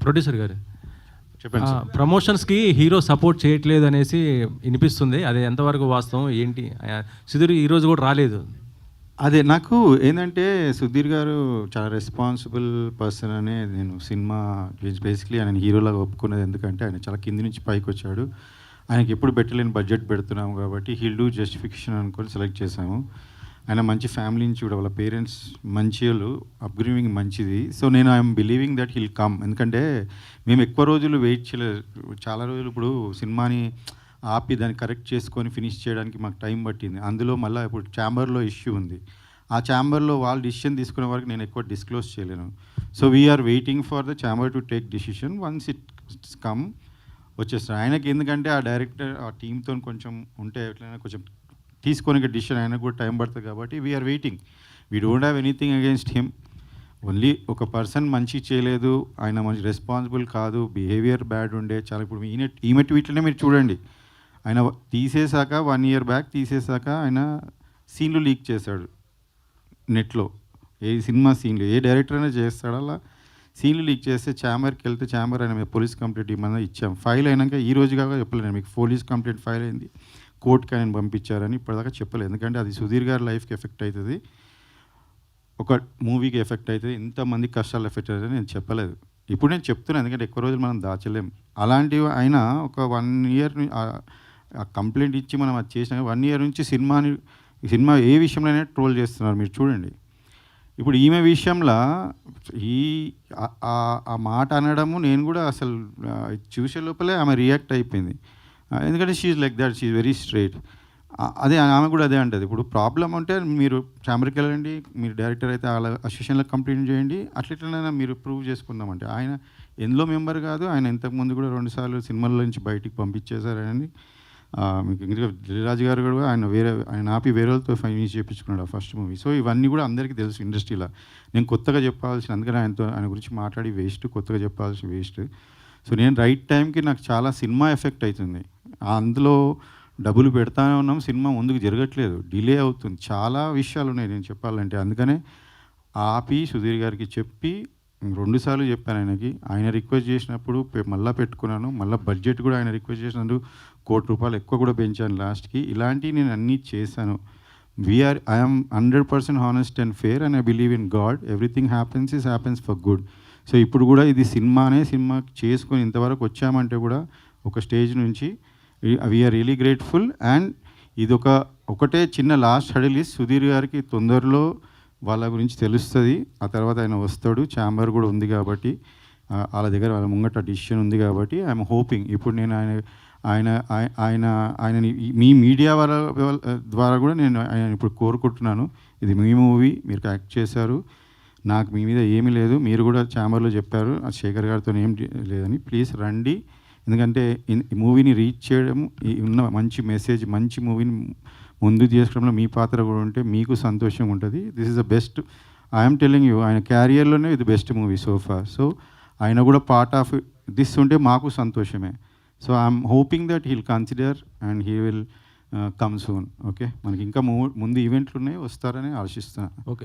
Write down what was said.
Producer గారు చెప్పండి sir. ప్రమోషన్స్కి hero support చేయట్లేదు అనేసి వినిపిస్తుంది. అది ఎంతవరకు వాస్తవం ఏంటి? సుధీర్ ఈరోజు కూడా రాలేదు. అదే నాకు ఏంటంటే సుధీర్ గారు చాలా రెస్పాన్సిబుల్ పర్సన్ అనే నేను సినిమా బేసిక్లీ ఆయన హీరోలాగా ఒప్పుకున్నది. ఎందుకంటే ఆయన చాలా కింది నుంచి పైకి వచ్చాడు. ఆయనకి ఎప్పుడు పెట్టలేని బడ్జెట్ పెడుతున్నాము కాబట్టి హీల్ డూ జస్టిఫికేషన్ అనుకొని సెలెక్ట్ చేశాము. ఆయన మంచి ఫ్యామిలీ నుంచి కూడా వాళ్ళ పేరెంట్స్ మంచి వాళ్ళు, అప్గ్రేవింగ్ మంచిది. సో నేను I'm believing that he'll come. ఎందుకంటే మేము ఎక్కువ రోజులు వెయిట్ చేయలేదు. చాలా రోజులు ఇప్పుడు సినిమాని ఆపి దాన్ని కరెక్ట్ చేసుకొని ఫినిష్ చేయడానికి మాకు టైం పట్టింది. అందులో మళ్ళీ ఇప్పుడు ఛాంబర్లో ఇష్యూ ఉంది. ఆ ఛాంబర్లో వాళ్ళు డిసిషన్ తీసుకునే వరకు నేను ఎక్కువ డిస్క్లోజ్ చేయలేను. So we're waiting for the chamber to take decision. Once it's come వచ్చేస్తాడు. ఆయనకి ఎందుకంటే ఆ డైరెక్టర్ ఆ టీంతో కొంచెం ఉంటే ఎట్లయినా కొంచెం తీసుకొని డిసిషన్ ఆయనకు కూడా టైం పడుతుంది కాబట్టి we're waiting. We don't have anything against him. Only ఒక పర్సన్ మంచి చేయలేదు, ఆయన మంచి రెస్పాన్సిబుల్ కాదు, బిహేవియర్ బ్యాడ్ ఉండే చాలా. ఇప్పుడు ఈమె ట్వీట్లనే మీరు చూడండి. ఆయన తీసేశాక 1 year బ్యాక్ తీసేశాక ఆయన సీన్లు లీక్ చేశాడు నెట్లో. ఏ సినిమా సీన్లు ఏ డైరెక్టర్ అయినా చేస్తాడు అలా సీన్లు లీక్ చేస్తే ఛాంబర్కి వెళ్తే ఛాంబర్ ఆయన మీద పోలీస్ కంప్లైంట్ ఇవ్వమని ఇచ్చాం. ఫైల్ అయినాక ఈ రోజు కాక చెప్పలేను మీకు. పోలీస్ కంప్లైంట్ ఫైల్ అయింది, కోర్టుకి ఆయన పంపించారని ఇప్పటిదాకా చెప్పలేదు. ఎందుకంటే అది సుధీర్ గారి లైఫ్కి ఎఫెక్ట్ అవుతుంది, ఒక మూవీకి ఎఫెక్ట్ అవుతుంది, ఇంతమంది కష్టాలు ఎఫెక్ట్ అవుతుంది నేను చెప్పలేదు. ఇప్పుడు నేను చెప్తున్నాను ఎందుకంటే ఎక్కువ రోజులు మనం దాచలేం. అలాంటివి ఆయన ఒక 1 year ఆ కంప్లైంట్ ఇచ్చి మనం అది చేసినాక 1 year నుంచి సినిమా ఏ విషయంలోనే ట్రోల్ చేస్తున్నారు మీరు చూడండి. ఇప్పుడు ఈమె విషయంలో ఆ మాట అనడము నేను కూడా అసలు చూసే లోపలే ఆమె రియాక్ట్ అయిపోయింది. ఎందుకంటే she like that, she very straight. అదే ఆమె కూడా అదే అంటుంది. ఇప్పుడు ప్రాబ్లం ఉంటే మీరు ఛాంబర్కి వెళ్ళండి, మీరు డైరెక్టర్ అయితే వాళ్ళ అసోసియేషన్లో కంప్లైంట్ చేయండి, అట్లయినా మీరు ప్రూవ్ చేసుకుందామంటే ఆయన ఎందులో మెంబర్ కాదు. ఆయన ఇంతకుముందు కూడా 2 సార్లు సినిమాల నుంచి బయటికి పంపించేశారని మీకు ఇంకా దిల్రాజు గారు కూడా ఆయన ఆపి వేరే వాళ్ళతో ఫైనిష్ చేయించుకున్నాడు ఆ ఫస్ట్ మూవీ. సో ఇవన్నీ కూడా అందరికీ తెలుసు ఇండస్ట్రీలో. నేను కొత్తగా చెప్పాల్సిన, అందుకని ఆయన గురించి మాట్లాడి వేస్ట్, కొత్తగా చెప్పాల్సిన వేస్ట్. సో నేను రైట్ టైంకి నాకు చాలా సినిమా ఎఫెక్ట్ అవుతుంది. అందులో డబ్బులు పెడతానే ఉన్నాం, సినిమా ముందుకు జరగట్లేదు, డిలే అవుతుంది, చాలా విషయాలు ఉన్నాయి నేను చెప్పాలంటే. అందుకనే ఆపి సుధీర్ గారికి చెప్పి 2 సార్లు చెప్పాను ఆయనకి. ఆయన రిక్వెస్ట్ చేసినప్పుడు మళ్ళీ పెట్టుకున్నాను. మళ్ళీ బడ్జెట్ కూడా ఆయన రిక్వెస్ట్ చేసినందుకు ₹1 కోటి ఎక్కువ కూడా పెంచాను లాస్ట్కి. ఇలాంటివి నేను అన్నీ చేశాను. I'm 100% honest and fair and I believe in God. Everything happens for good. So ఇప్పుడు కూడా ఇది సినిమా చేసుకొని ఇంతవరకు వచ్చామంటే కూడా ఒక స్టేజ్ నుంచి వీఆర్ రియలీ గ్రేట్ఫుల్. అండ్ ఇది ఒకటే చిన్న లాస్ట్ హడిల్ ఇస్ సుధీర్ గారికి తొందరలో వాళ్ళ గురించి తెలుస్తుంది. ఆ తర్వాత ఆయన వస్తాడు. ఛాంబర్ కూడా ఉంది కాబట్టి వాళ్ళ దగ్గర వాళ్ళ ముంగట డిసిషన్ ఉంది కాబట్టి ఐఎమ్ హోపింగ్. ఇప్పుడు నేను ఆయనని మీ మీడియా ద్వారా కూడా నేను ఆయన ఇప్పుడు కోరుకుంటున్నాను, ఇది మీ మూవీ, మీరు యాక్ట్ చేశారు, నాకు మీ మీద ఏమీ లేదు. మీరు కూడా ఛాంబర్లో చెప్పారు శేఖర్ గారితో ఏం లేదని. ప్లీజ్ రండి. ఎందుకంటే ఈ మూవీని రీచ్ చేయడం, ఉన్న మంచి మెసేజ్, మంచి మూవీని ముందు తీసుకోవడంలో మీ పాత్ర కూడా ఉంటే మీకు సంతోషంగా ఉంటుంది. This is the best. I'm telling you, ఆయన క్యారియర్లోనే ఇది బెస్ట్ మూవీ సోఫా. సో ఆయన కూడా పార్ట్ ఆఫ్ దిస్ ఉంటే మాకు సంతోషమే. So I'm hoping that heal consider and he will come soon. Okay, మనకి ఇంకా ముందు ఈవెంట్లు ఉన్నాయి, వస్తారని ఆశిస్తున్నాను. ఓకే.